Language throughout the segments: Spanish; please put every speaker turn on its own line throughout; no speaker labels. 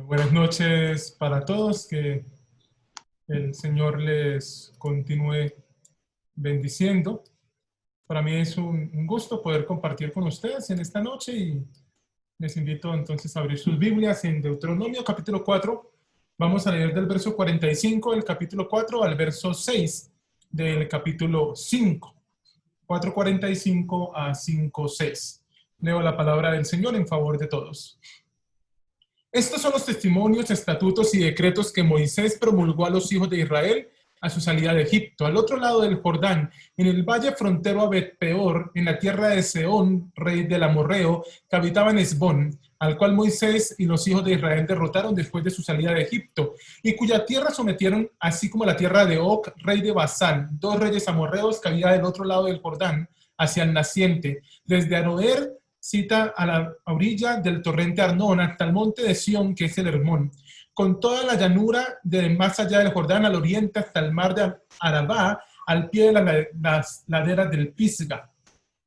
Buenas noches para todos, que el Señor les continúe bendiciendo. Para mí es un gusto poder compartir con ustedes en esta noche y les invito entonces a abrir sus Biblias en Deuteronomio capítulo 4. Vamos a leer del verso 45 del capítulo 4 al verso 6 del capítulo 5. 4:45 a 5:6. Leo la palabra del Señor en favor de todos. Estos son los testimonios, estatutos y decretos que Moisés promulgó a los hijos de Israel a su salida de Egipto, al otro lado del Jordán, en el valle frontero a Bet-peor, en la tierra de Sehón, rey del amorreo, que habitaba en Hesbón, al cual Moisés y los hijos de Israel derrotaron después de su salida de Egipto, y cuya tierra sometieron, así como la tierra de Og, rey de Basán, dos reyes amorreos que había del otro lado del Jordán, hacia el naciente, desde Aroer, cita a la orilla del torrente Arnón, hasta el monte de Sión, que es el Hermón, con toda la llanura de más allá del Jordán al oriente hasta el mar de Arabá, al pie de las laderas del Pisga.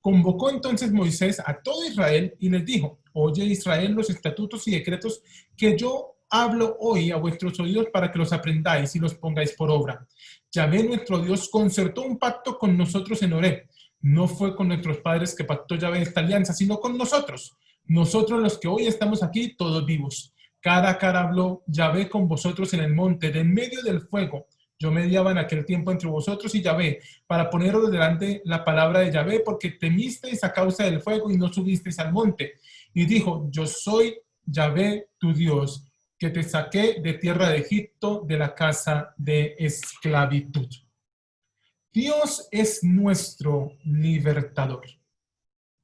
Convocó entonces Moisés a todo Israel y les dijo: oye Israel, los estatutos y decretos que yo hablo hoy a vuestros oídos para que los aprendáis y los pongáis por obra. Yahvé nuestro Dios concertó un pacto con nosotros en Horeb. No fue con nuestros padres que pactó Yahvé esta alianza, sino con nosotros. Nosotros los que hoy estamos aquí, todos vivos. Cara a cara habló Yahvé con vosotros en el monte, de en medio del fuego. Yo mediaba en aquel tiempo entre vosotros y Yahvé, para poneros delante la palabra de Yahvé, porque temisteis a causa del fuego y no subisteis al monte. Y dijo: yo soy Yahvé tu Dios, que te saqué de tierra de Egipto, de la casa de esclavitud. Dios es nuestro libertador.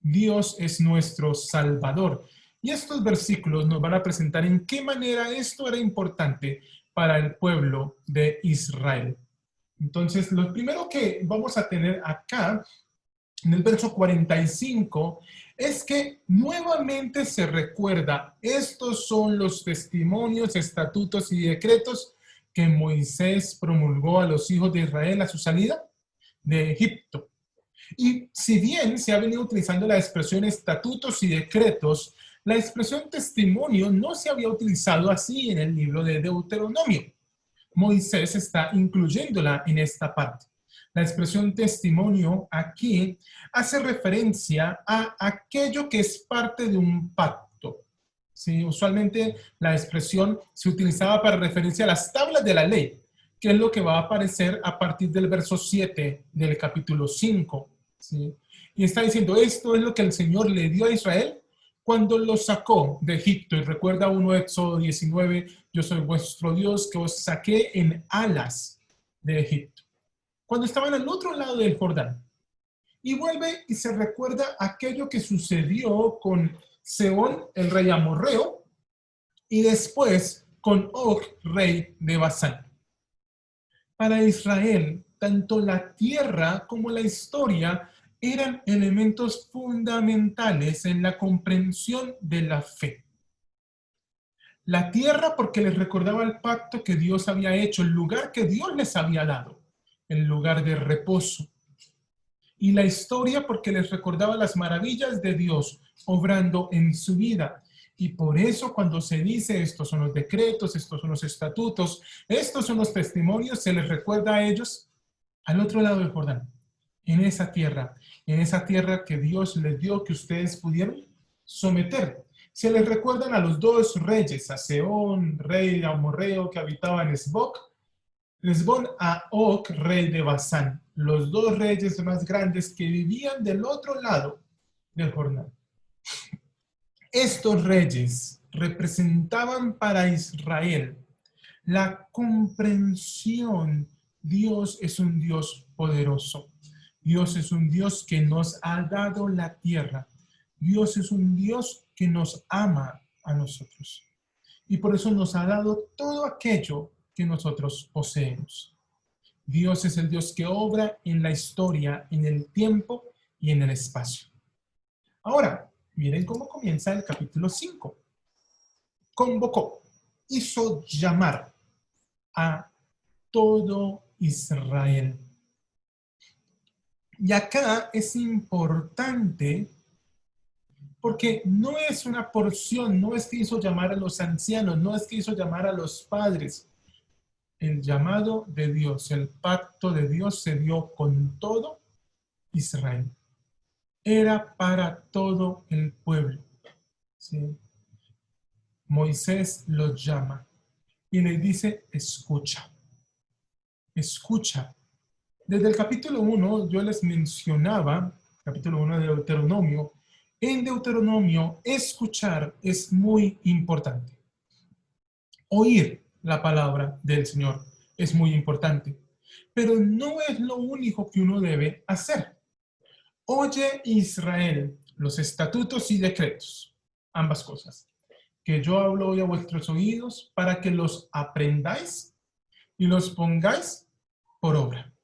Dios es nuestro salvador. Y estos versículos nos van a presentar en qué manera esto era importante para el pueblo de Israel. Entonces, lo primero que vamos a tener acá, en el verso 45, es que nuevamente se recuerda, estos son los testimonios, estatutos y decretos que Moisés promulgó a los hijos de Israel a su salida de Egipto. Y si bien se ha venido utilizando la expresión estatutos y decretos, la expresión testimonio no se había utilizado así en el libro de Deuteronomio. Moisés está incluyéndola en esta parte. La expresión testimonio aquí hace referencia a aquello que es parte de un pacto. ¿Sí? Usualmente la expresión se utilizaba para referencia a las tablas de la ley, que es lo que va a aparecer a partir del verso 7 del capítulo 5. ¿Sí? Y está diciendo, esto es lo que el Señor le dio a Israel cuando lo sacó de Egipto. Y recuerda uno Éxodo 19, yo soy vuestro Dios que os saqué en alas de Egipto. Cuando estaban al otro lado del Jordán. Y vuelve y se recuerda aquello que sucedió con Sehón, el rey amorreo, y después con Og, rey de Basán. Para Israel, tanto la tierra como la historia eran elementos fundamentales en la comprensión de la fe. La tierra porque les recordaba el pacto que Dios había hecho, el lugar que Dios les había dado, el lugar de reposo. Y la historia porque les recordaba las maravillas de Dios obrando en su vida. Y por eso cuando se dice estos son los decretos, estos son los estatutos, estos son los testimonios, se les recuerda a ellos al otro lado del Jordán, en esa tierra que Dios les dio, que ustedes pudieron someter. Se les recuerdan a los dos reyes, a Sehón, rey amorreo que habitaba en Hesbón, a Og, rey de Basán, los dos reyes más grandes que vivían del otro lado del Jordán. Estos reyes representaban para Israel la comprensión. Dios es un Dios poderoso. Dios es un Dios que nos ha dado la tierra. Dios es un Dios que nos ama a nosotros. Y por eso nos ha dado todo aquello que nosotros poseemos. Dios es el Dios que obra en la historia, en el tiempo y en el espacio. Ahora, miren cómo comienza el capítulo 5. Convocó, hizo llamar a todo Israel. Y acá es importante Porque no es una porción, no es que hizo llamar a los ancianos, no es que hizo llamar a los padres. El llamado de Dios, el pacto de Dios se dio con todo Israel. Era para todo el pueblo. ¿Sí? Moisés los llama y le dice, escucha, escucha. Desde el capítulo 1 yo les mencionaba, capítulo 1 de Deuteronomio, en Deuteronomio escuchar es muy importante. Oír la palabra del Señor es muy importante, pero no es lo único que uno debe hacer. Oye Israel, los estatutos y decretos, ambas cosas, que yo hablo hoy a vuestros oídos para que los aprendáis y los pongáis por obra.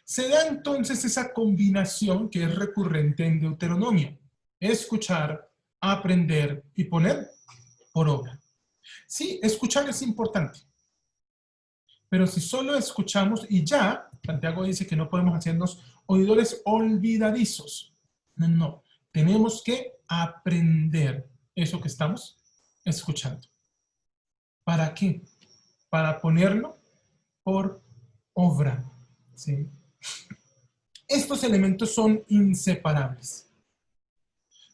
Se da entonces esa combinación que es recurrente en Deuteronomio: escuchar, aprender y poner por obra. Sí, escuchar es importante, pero si solo escuchamos y ya, Santiago dice que no podemos hacernos oidores olvidadizos. No, no, tenemos que aprender eso que estamos escuchando. ¿Para qué? Para ponerlo por obra. ¿Sí? Estos elementos son inseparables.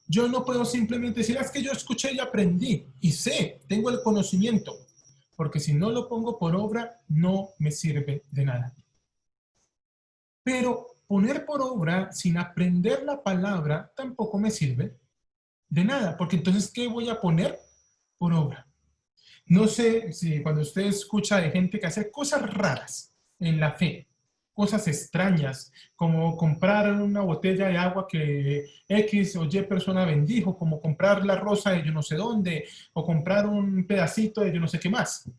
Yo no puedo simplemente decir, es que yo escuché y aprendí y sé, tengo el conocimiento, porque si no lo pongo por obra, no me sirve de nada. Pero poner por obra sin aprender la palabra tampoco me sirve de nada, porque entonces, ¿qué voy a poner por obra? No sé si cuando usted escucha de gente que hace cosas raras en la fe, cosas extrañas, como comprar una botella de agua que X o Y persona bendijo, como comprar la rosa de yo no sé dónde, o comprar un pedacito de yo no sé qué más.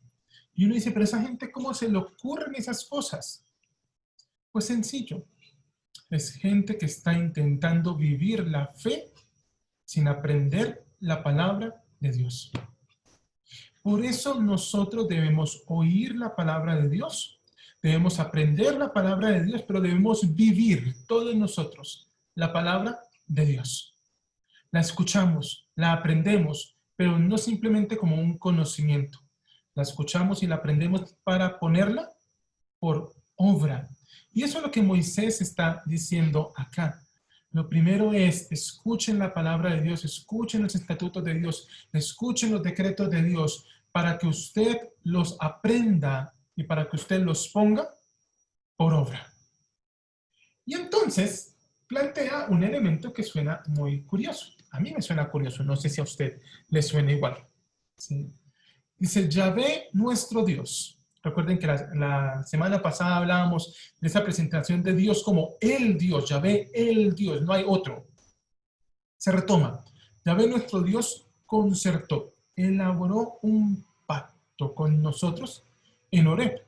Y uno dice, pero esa gente, ¿cómo se le ocurren esas cosas? Pues sencillo, es gente que está intentando vivir la fe sin aprender la palabra de Dios. Por eso nosotros debemos oír la palabra de Dios, debemos aprender la palabra de Dios, pero debemos vivir todos nosotros la palabra de Dios. La escuchamos, la aprendemos, pero no simplemente como un conocimiento. La escuchamos y la aprendemos para ponerla por obra. Y eso es lo que Moisés está diciendo acá. Lo primero es, escuchen la palabra de Dios, escuchen los estatutos de Dios, escuchen los decretos de Dios, para que usted los aprenda y para que usted los ponga por obra. Y entonces plantea un elemento que suena muy curioso. A mí me suena curioso, no sé si a usted le suena igual. ¿Sí? Dice, Yahvé nuestro Dios. Recuerden que la semana pasada hablábamos de esa presentación de Dios como el Dios, Yahvé el Dios, no hay otro. Se retoma. Yahvé nuestro Dios concertó, elaboró un pacto con nosotros en Horeb.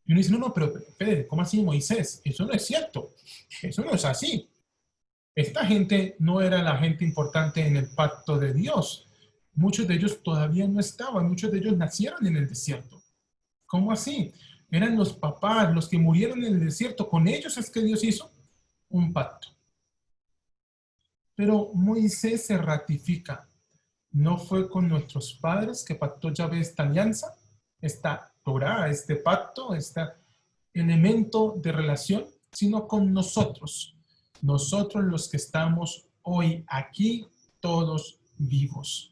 Y uno dice, no, pero Fede, ¿cómo así Moisés? Eso no es cierto. Eso no es así. Esta gente no era la gente importante en el pacto de Dios. Muchos de ellos todavía no estaban, muchos de ellos nacieron en el desierto. ¿Cómo así? Eran los papás, los que murieron en el desierto. Con ellos es que Dios hizo un pacto. Pero Moisés se ratifica. No fue con nuestros padres que pactó Yahvé esta alianza, esta Torah, este pacto, este elemento de relación, sino con nosotros. Nosotros los que estamos hoy aquí, todos vivos.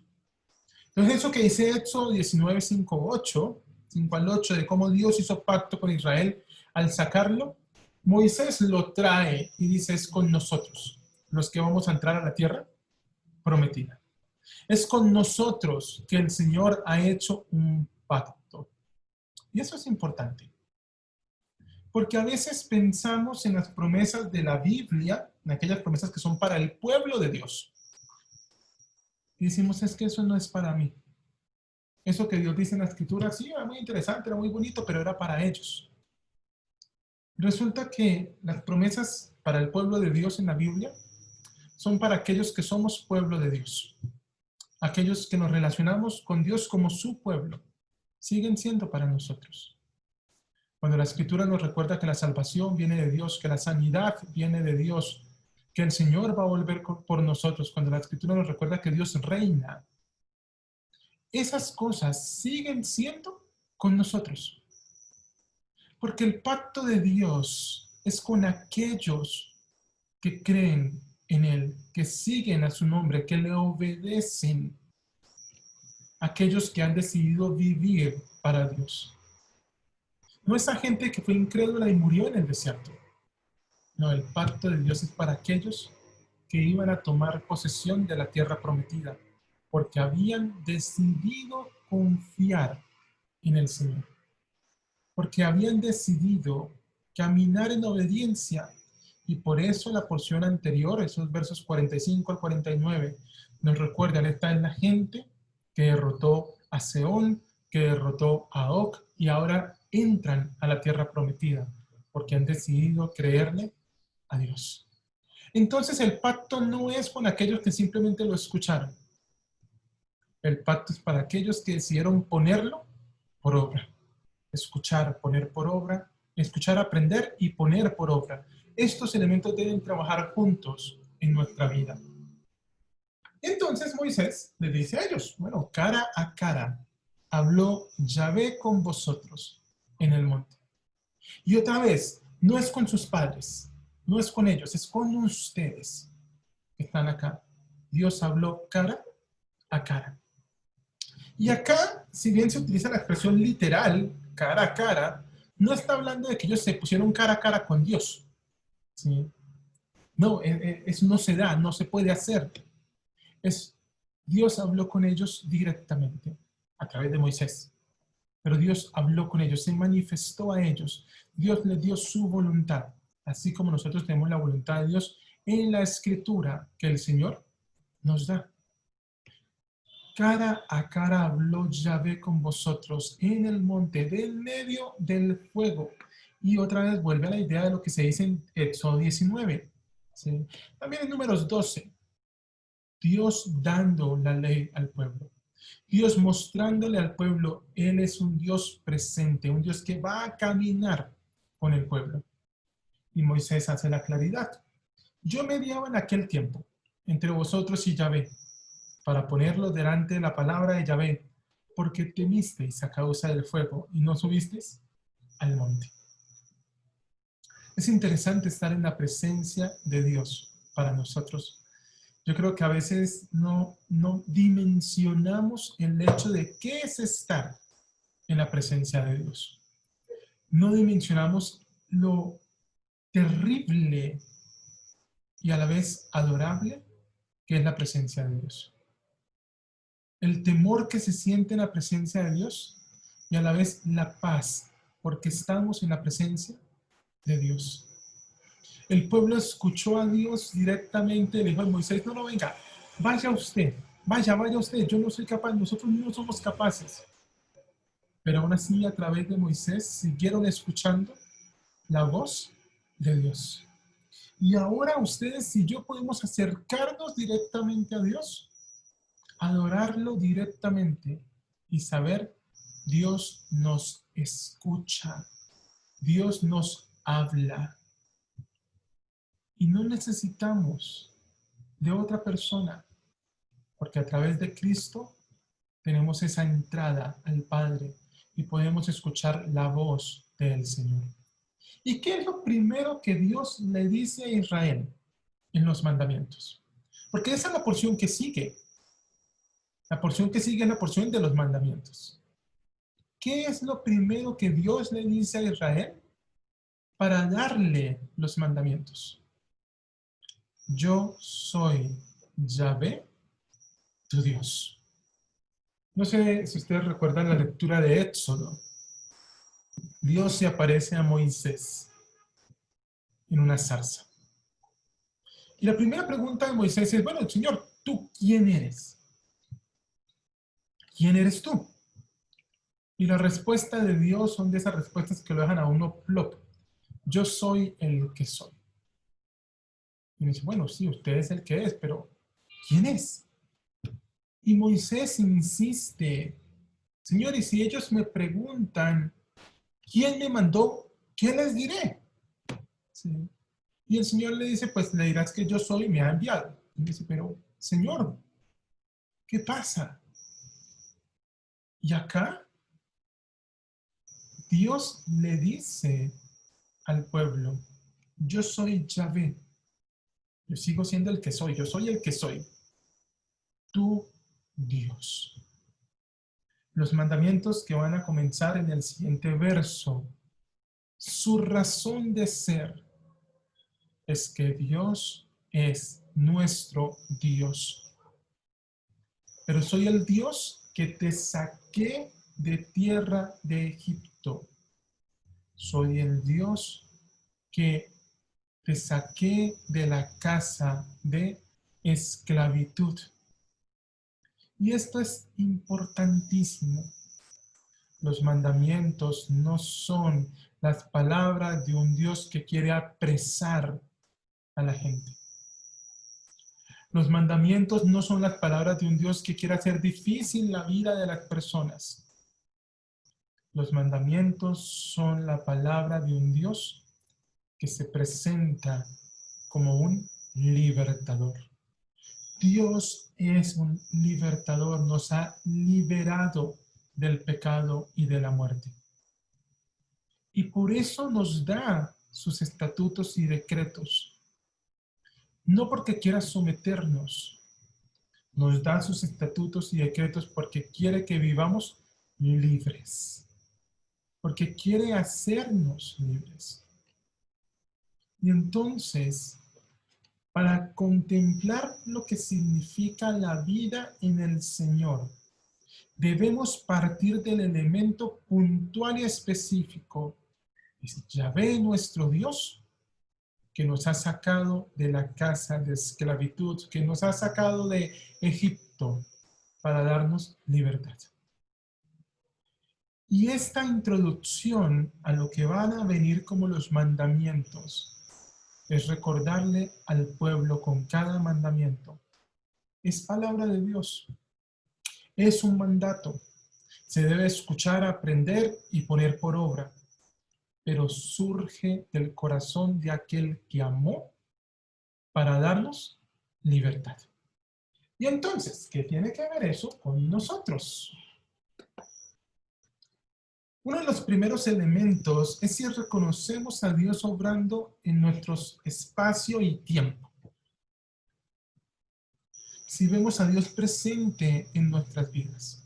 Entonces eso que dice Éxodo 19, 5 al 8, de cómo Dios hizo pacto con Israel al sacarlo, Moisés lo trae y dice, es con nosotros, los que vamos a entrar a la tierra prometida. Es con nosotros que el Señor ha hecho un pacto. Y eso es importante. Porque a veces pensamos en las promesas de la Biblia, en aquellas promesas que son para el pueblo de Dios. Y decimos, es que eso no es para mí. Eso que Dios dice en la Escritura, sí, era muy interesante, era muy bonito, pero era para ellos. Resulta que las promesas para el pueblo de Dios en la Biblia son para aquellos que somos pueblo de Dios. Aquellos que nos relacionamos con Dios como su pueblo. Siguen siendo para nosotros. Cuando la Escritura nos recuerda que la salvación viene de Dios, que la sanidad viene de Dios, que el Señor va a volver por nosotros, cuando la Escritura nos recuerda que Dios reina, esas cosas siguen siendo con nosotros. Porque el pacto de Dios es con aquellos que creen en Él, que siguen a su nombre, que le obedecen, aquellos que han decidido vivir para Dios. No esa gente que fue incrédula y murió en el desierto. No, el pacto de Dios es para aquellos que iban a tomar posesión de la tierra prometida, porque habían decidido confiar en el Señor, porque habían decidido caminar en obediencia. Y por eso la porción anterior, esos versos 45 al 49, nos recuerdan, está en la gente que derrotó a Seón, que derrotó a Og, y ahora entran a la tierra prometida, porque han decidido creerle a Dios. Entonces el pacto no es con aquellos que simplemente lo escucharon. El pacto es para aquellos que decidieron ponerlo por obra. Escuchar, poner por obra, escuchar, aprender y poner por obra. Estos elementos deben trabajar juntos en nuestra vida. Entonces Moisés les dice a ellos, bueno, cara a cara habló Yahvé con vosotros en el monte. Y otra vez, no es con sus padres, no es con ellos, es con ustedes que están acá. Dios habló cara a cara. Y acá, si bien se utiliza la expresión literal, cara a cara, no está hablando de que ellos se pusieron cara a cara con Dios. ¿Sí? No, eso no se da, no se puede hacer. Dios habló con ellos directamente a través de Moisés. Pero Dios habló con ellos, se manifestó a ellos. Dios les dio su voluntad, así como nosotros tenemos la voluntad de Dios en la escritura que el Señor nos da. Cara a cara habló Yahvé con vosotros en el monte, del medio del fuego. Y otra vez vuelve a la idea de lo que se dice en Éxodo 19. ¿Sí? También en Números 12. Dios dando la ley al pueblo. Dios mostrándole al pueblo, Él es un Dios presente, un Dios que va a caminar con el pueblo. Y Moisés hace la claridad. Yo mediaba en aquel tiempo entre vosotros y Yahvé, para ponerlo delante de la palabra de Yahvé, porque temisteis a causa del fuego y no subisteis al monte. Es interesante estar en la presencia de Dios para nosotros. Yo creo que a veces no dimensionamos el hecho de qué es estar en la presencia de Dios. No dimensionamos lo terrible y a la vez adorable que es la presencia de Dios. El temor que se siente en la presencia de Dios y a la vez la paz, porque estamos en la presencia de Dios. El pueblo escuchó a Dios directamente, le dijo a Moisés, no, venga, vaya usted, vaya usted, yo no soy capaz, nosotros no somos capaces. Pero aún así, a través de Moisés, siguieron escuchando la voz de Dios. Y ahora ustedes y yo podemos acercarnos directamente a Dios, adorarlo directamente y saber, Dios nos escucha, Dios nos habla. Y no necesitamos de otra persona, porque a través de Cristo tenemos esa entrada al Padre y podemos escuchar la voz del Señor. ¿Y qué es lo primero que Dios le dice a Israel en los mandamientos? Porque esa es la porción que sigue. La porción que sigue es la porción de los mandamientos. ¿Qué es lo primero que Dios le dice a Israel para darle los mandamientos? Yo soy Yahvé, tu Dios. No sé si ustedes recuerdan la lectura de Éxodo. Dios se aparece a Moisés en una zarza. Y la primera pregunta de Moisés es, bueno, Señor, ¿tú quién eres? ¿Quién eres tú? Y la respuesta de Dios son de esas respuestas que lo dejan a uno plop. Yo soy el que soy. Y me dice, bueno, sí, usted es el que es, pero ¿quién es? Y Moisés insiste, Señor, y si ellos me preguntan, ¿quién me mandó? ¿Qué les diré? ¿Sí? Y el Señor le dice, pues le dirás que yo soy, me ha enviado. Y dice, pero Señor, ¿qué pasa? Y acá Dios le dice al pueblo, yo soy Yahvé, yo sigo siendo el que soy, yo soy el que soy, tu Dios. Los mandamientos que van a comenzar en el siguiente verso, su razón de ser es que Dios es nuestro Dios. Pero soy el Dios que te saqué de tierra de Egipto. Soy el Dios que te saqué de la casa de esclavitud. Y esto es importantísimo. Los mandamientos no son las palabras de un Dios que quiere apresar a la gente. Los mandamientos no son las palabras de un Dios que quiere hacer difícil la vida de las personas. Los mandamientos son la palabra de un Dios que se presenta como un libertador. Dios es un libertador, nos ha liberado del pecado y de la muerte. Y por eso nos da sus estatutos y decretos. No porque quiera someternos, nos da sus estatutos y decretos porque quiere que vivamos libres, porque quiere hacernos libres. Y entonces, para contemplar lo que significa la vida en el Señor, debemos partir del elemento puntual y específico. Es Yahvé nuestro Dios, que nos ha sacado de la casa de esclavitud, que nos ha sacado de Egipto para darnos libertad. Y esta introducción a lo que van a venir como los mandamientos es recordarle al pueblo con cada mandamiento. Es palabra de Dios. Es un mandato. Se debe escuchar, aprender y poner por obra. Pero surge del corazón de aquel que amó para darnos libertad. Y entonces, ¿qué tiene que ver eso con nosotros? Uno de los primeros elementos es si reconocemos a Dios obrando en nuestro espacio y tiempo. Si vemos a Dios presente en nuestras vidas.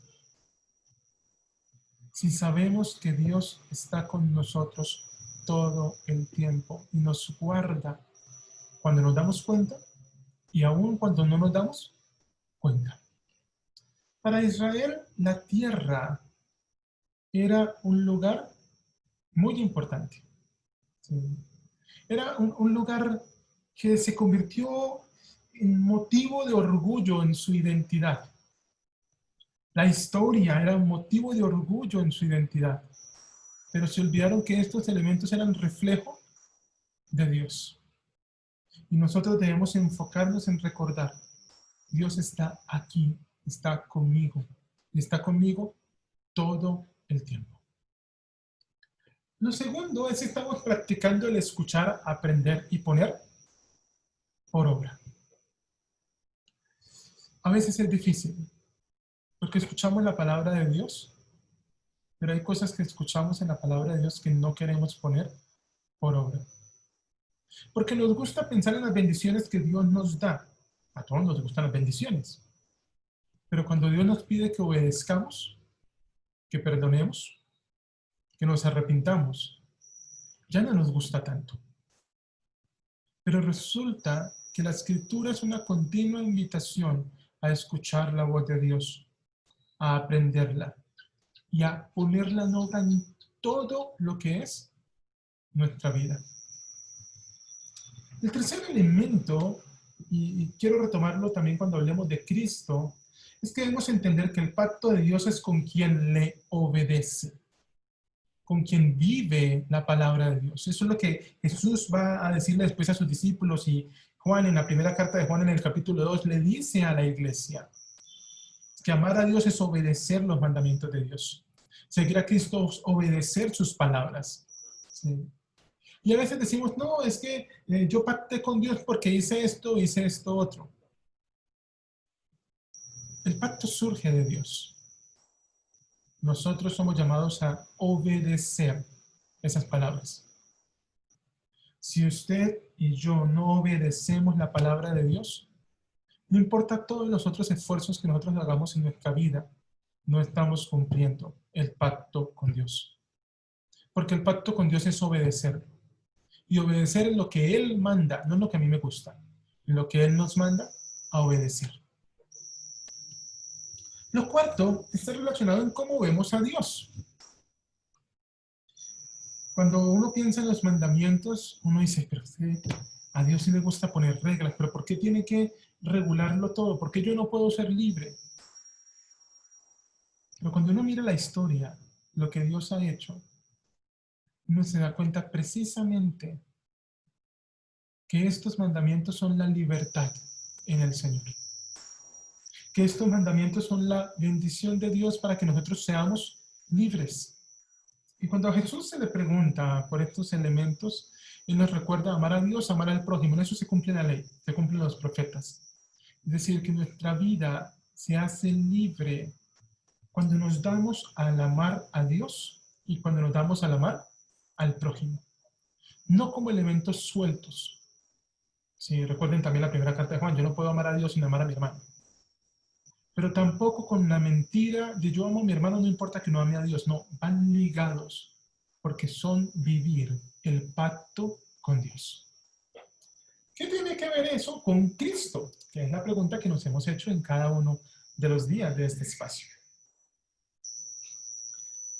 Si sabemos que Dios está con nosotros todo el tiempo y nos guarda cuando nos damos cuenta y aún cuando no nos damos cuenta. Para Israel, la tierra era un lugar muy importante. ¿Sí? Era un lugar que se convirtió en motivo de orgullo en su identidad. La historia era un motivo de orgullo en su identidad. Pero se olvidaron que estos elementos eran reflejo de Dios. Y nosotros debemos enfocarnos en recordar, Dios está aquí, está conmigo, y está conmigo todo el tiempo. Lo segundo es que estamos practicando el escuchar, aprender y poner por obra. A veces es difícil, porque escuchamos la palabra de Dios, pero hay cosas que escuchamos en la palabra de Dios que no queremos poner por obra. Porque nos gusta pensar en las bendiciones que Dios nos da. A todos nos gustan las bendiciones. Pero cuando Dios nos pide que obedezcamos, que perdonemos, que nos arrepintamos, ya no nos gusta tanto. Pero resulta que la Escritura es una continua invitación a escuchar la voz de Dios, a aprenderla y a ponerla en obra en todo lo que es nuestra vida. El tercer elemento, y quiero retomarlo también cuando hablemos de Cristo, es que debemos entender que el pacto de Dios es con quien le obedece, con quien vive la palabra de Dios. Eso es lo que Jesús va a decirle después a sus discípulos, y Juan en la primera carta de Juan en el capítulo 2 le dice a la iglesia que amar a Dios es obedecer los mandamientos de Dios. Seguir a Cristo es obedecer sus palabras. ¿Sí? Y a veces decimos, no, es que yo pacté con Dios porque hice esto otro. El pacto surge de Dios. Nosotros somos llamados a obedecer esas palabras. Si usted y yo no obedecemos la palabra de Dios, no importa todos los otros esfuerzos que nosotros hagamos en nuestra vida, no estamos cumpliendo el pacto con Dios. Porque el pacto con Dios es obedecer. Y obedecer es lo que Él manda, no lo que a mí me gusta. Lo que Él nos manda a obedecer. Lo cuarto está relacionado en cómo vemos a Dios. Cuando uno piensa en los mandamientos, uno dice, pero es que a Dios sí le gusta poner reglas, pero ¿por qué tiene que regularlo todo? ¿Por qué yo no puedo ser libre? Pero cuando uno mira la historia, lo que Dios ha hecho, uno se da cuenta precisamente que estos mandamientos son la libertad en el Señor. Que estos mandamientos son la bendición de Dios para que nosotros seamos libres. Y cuando a Jesús se le pregunta por estos elementos, Él nos recuerda amar a Dios, amar al prójimo. En eso se cumple la ley, se cumplen los profetas. Es decir, que nuestra vida se hace libre cuando nos damos al amar a Dios y cuando nos damos al amar al prójimo. No como elementos sueltos. Sí, recuerden también la primera carta de Juan, yo no puedo amar a Dios sin amar a mi hermano. Pero tampoco con la mentira de yo amo a mi hermano, no importa que no ame a Dios. No, van ligados porque son vivir el pacto con Dios. ¿Qué tiene que ver eso con Cristo? Que es la pregunta que nos hemos hecho en cada uno de los días de este espacio.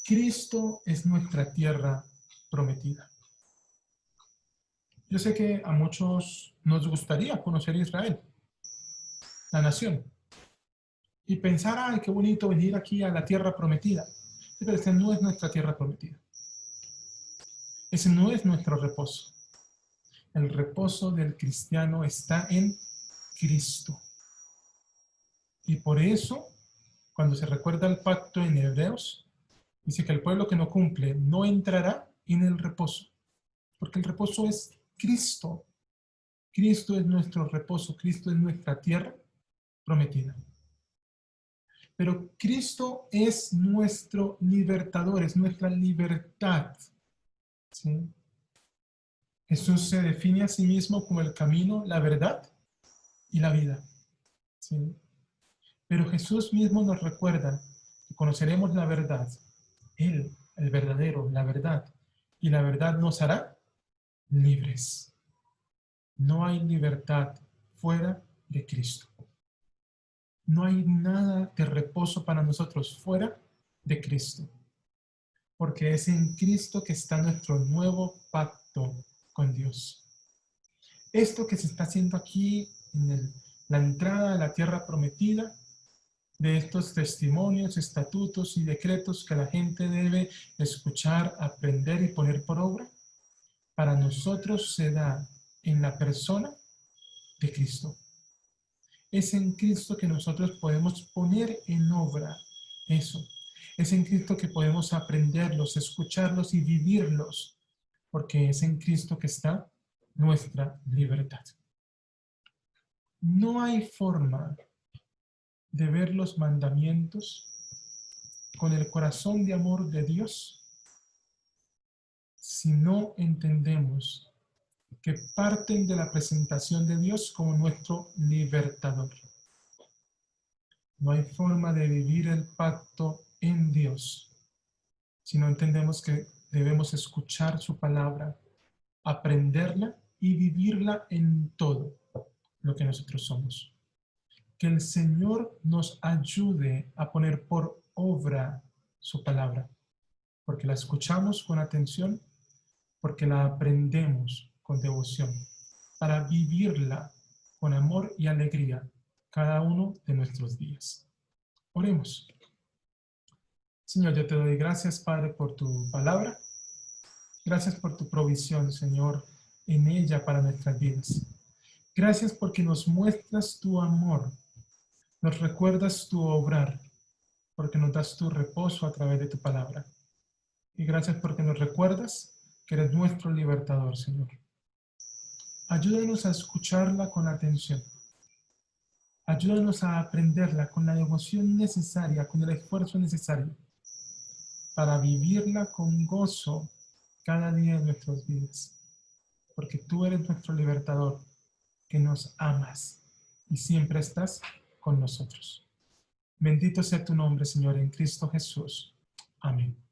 Cristo es nuestra tierra prometida. Yo sé que a muchos nos gustaría conocer Israel, la nación, y pensar, ay, qué bonito venir aquí a la tierra prometida. Pero esta no es nuestra tierra prometida. Ese no es nuestro reposo. El reposo del cristiano está en Cristo. Y por eso, cuando se recuerda el pacto en Hebreos, dice que el pueblo que no cumple no entrará en el reposo, porque el reposo es Cristo. Cristo es nuestro reposo, Cristo es nuestra tierra prometida. Pero Cristo es nuestro libertador, es nuestra libertad. ¿Sí? Jesús se define a sí mismo como el camino, la verdad y la vida. ¿Sí? Pero Jesús mismo nos recuerda que conoceremos la verdad, Él, el verdadero, la verdad, y la verdad nos hará libres. No hay libertad fuera de Cristo. No hay nada de reposo para nosotros fuera de Cristo, porque es en Cristo que está nuestro nuevo pacto con Dios. Esto que se está haciendo aquí en la entrada a la tierra prometida, de estos testimonios, estatutos y decretos que la gente debe escuchar, aprender y poner por obra, para nosotros se da en la persona de Cristo. Es en Cristo que nosotros podemos poner en obra eso. Es en Cristo que podemos aprenderlos, escucharlos y vivirlos, porque es en Cristo que está nuestra libertad. No hay forma de ver los mandamientos con el corazón de amor de Dios si no entendemos que parten de la presentación de Dios como nuestro libertador. No hay forma de vivir el pacto en Dios si no entendemos que debemos escuchar su palabra, aprenderla y vivirla en todo lo que nosotros somos. Que el Señor nos ayude a poner por obra su palabra, porque la escuchamos con atención, porque la aprendemos con devoción, para vivirla con amor y alegría cada uno de nuestros días. Oremos. Señor, yo te doy gracias, Padre, por tu palabra. Gracias por tu provisión, Señor, en ella para nuestras vidas. Gracias porque nos muestras tu amor, nos recuerdas tu obrar, porque nos das tu reposo a través de tu palabra. Y gracias porque nos recuerdas que eres nuestro libertador, Señor. Ayúdanos a escucharla con atención. Ayúdanos a aprenderla con la devoción necesaria, con el esfuerzo necesario, para vivirla con gozo cada día de nuestras vidas. Porque tú eres nuestro libertador, que nos amas y siempre estás con nosotros. Bendito sea tu nombre, Señor, en Cristo Jesús. Amén.